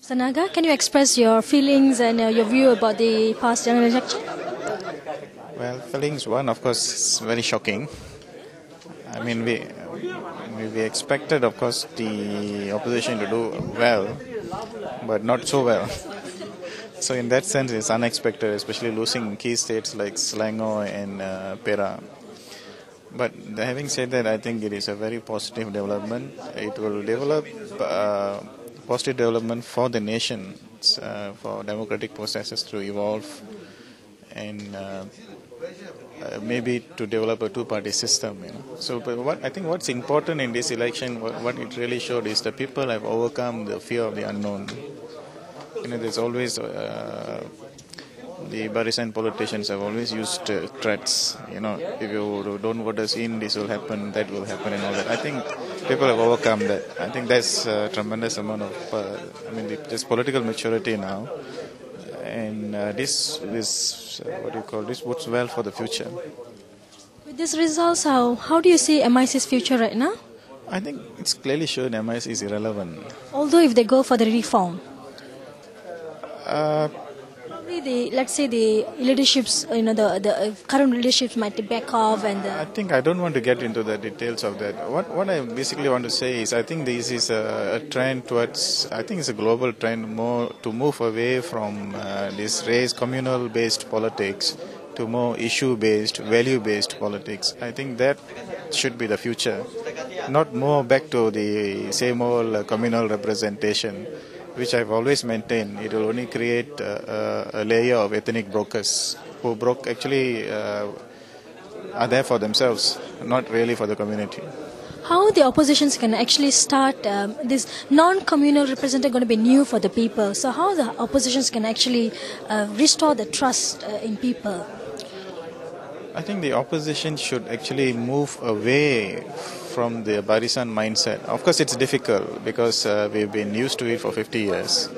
So Naga, can you express your feelings and your view about the past general election? Well, feelings one, of course, is very shocking. I mean, we expected, of course, the opposition to do well, but not so well. So in that sense, it's unexpected, especially losing key states like Selangor and Perak. But having said that, I think it is a very positive development. It will develop positive development for the nation, for democratic processes to evolve, and maybe to develop a two-party system. So, but I think what's important in this election, what it really showed is that people have overcome the fear of the unknown. There's always the Barisan politicians have always used threats. If you don't vote us in, this will happen, that will happen, and all that. I think people have overcome that. I think there's a tremendous amount of, there's political maturity now, and this bodes well for the future. With these results, how do you see MIC's future right now? I think it's clearly shown MIC is irrelevant. Although if they go for the reform, probably let's say the leaderships, the current leaderships might back off, and I don't want to get into the details of that. What I basically want to say is, I think this is a trend towards, I think it's a global trend more to move away from this race communal-based politics to more issue-based, value-based politics. I think that should be the future, not more back to the same old communal representation, which I've always maintained. It will only create a layer of ethnic brokers who are there for themselves, not really for the community. How the oppositions can actually start this non-communal representative going to be new for the people. So how the oppositions can actually restore the trust in people? I think the opposition should actually move away from the Barisan mindset. Of course, it's difficult because we've been used to it for 50 years.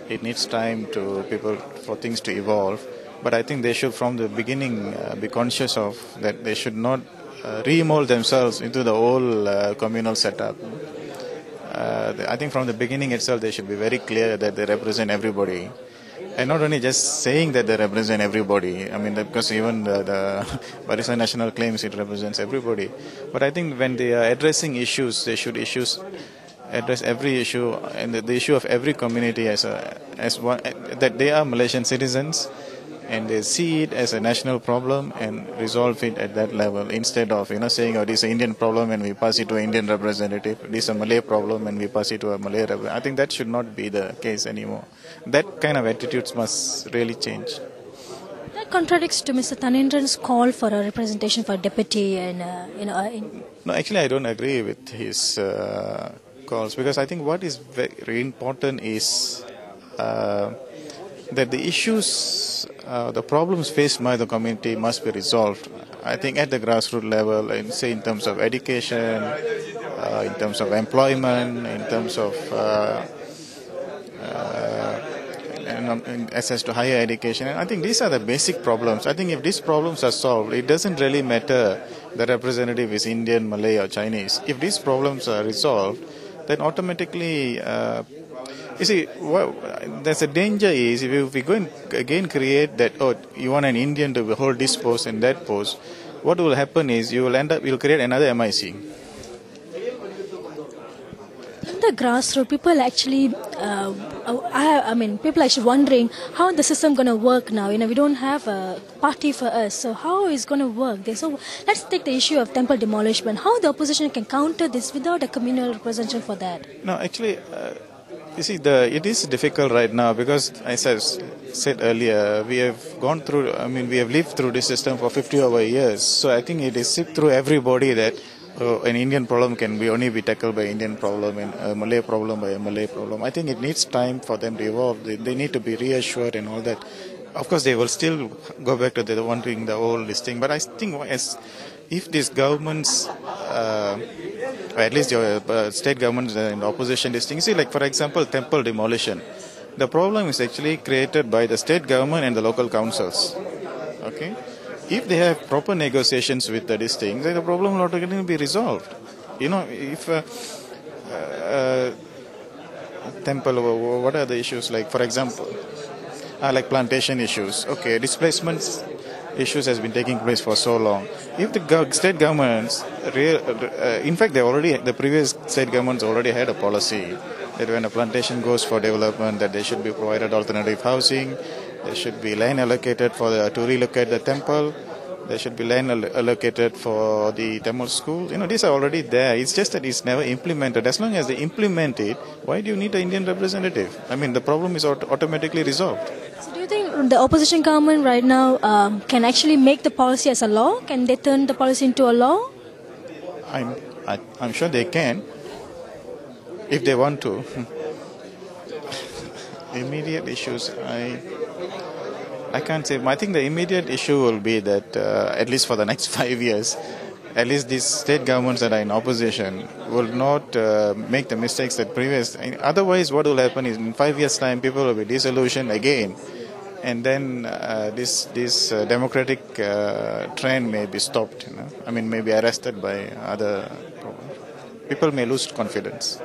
It needs time for things to evolve. But I think they should, from the beginning, be conscious of that they should not remold themselves into the old communal setup. I think from the beginning itself, they should be very clear that they represent everybody. And not only just saying that they represent everybody, because even the Barisan National claims it represents everybody. But I think when they are addressing issues, they should address every issue and the issue of every community as one, that they are Malaysian citizens and they see it as a national problem and resolve it at that level, instead of saying, oh, this is an Indian problem and we pass it to an Indian representative, this is a Malay problem and we pass it to a Malay representative. I think that should not be the case anymore. That kind of attitudes must really change. That contradicts to Mr. Thanindran's call for a representation for deputy and No, actually I don't agree with his calls, because I think what is very important is that the issues, the problems faced by the community must be resolved. I think at the grassroots level, and say in terms of education, in terms of employment, in terms of access to higher education. And I think these are the basic problems. I think if these problems are solved, it doesn't really matter the representative is Indian, Malay or Chinese. If these problems are resolved, then automatically there's a danger is if we go and again create that, oh, you want an Indian to hold this post and that post, what will happen is you'll create another MIC. In the grassroots, people actually, people are actually wondering how the system going to work now. We don't have a party for us, so how is going to work? So let's take the issue of temple demolishment. How the opposition can counter this without a communal representation for that? No, actually, you see, it is difficult right now because, as I said earlier, we have gone through, we have lived through this system for 50 over years. So I think it is sick through everybody that an Indian problem can only be tackled by Indian problem and a Malay problem by a Malay problem. I think it needs time for them to evolve. They need to be reassured and all that. Of course, they will still go back to the wanting the old listing. But I think if these governments, or at least the state governments in the opposition listing, see, like for example, temple demolition. The problem is actually created by the state government and the local councils. Okay? If they have proper negotiations with these things, then the problem will automatically be resolved. If temple, what are the issues like, for example, like plantation issues. Okay, displacements issues has been taking place for so long. If the state governments, in fact, the previous state governments already had a policy that when a plantation goes for development, that they should be provided alternative housing, there should be land allocated to relocate the temple, there should be land allocated for the Tamil school. These are already there. It's just that it's never implemented. As long as they implement it, why do you need an Indian representative? I mean, the problem is automatically resolved. So do you think the opposition government right now can actually make the policy as a law? Can they turn the policy into a law? I'm sure they can, if they want to. Immediate issues, I can't say. I think the immediate issue will be that at least for the next 5 years, at least these state governments that are in opposition will not make the mistakes that previous. Otherwise, what will happen is in 5 years' time, people will be disillusioned again, and then this democratic trend may be stopped. I mean, may be arrested by other problems. People may lose confidence.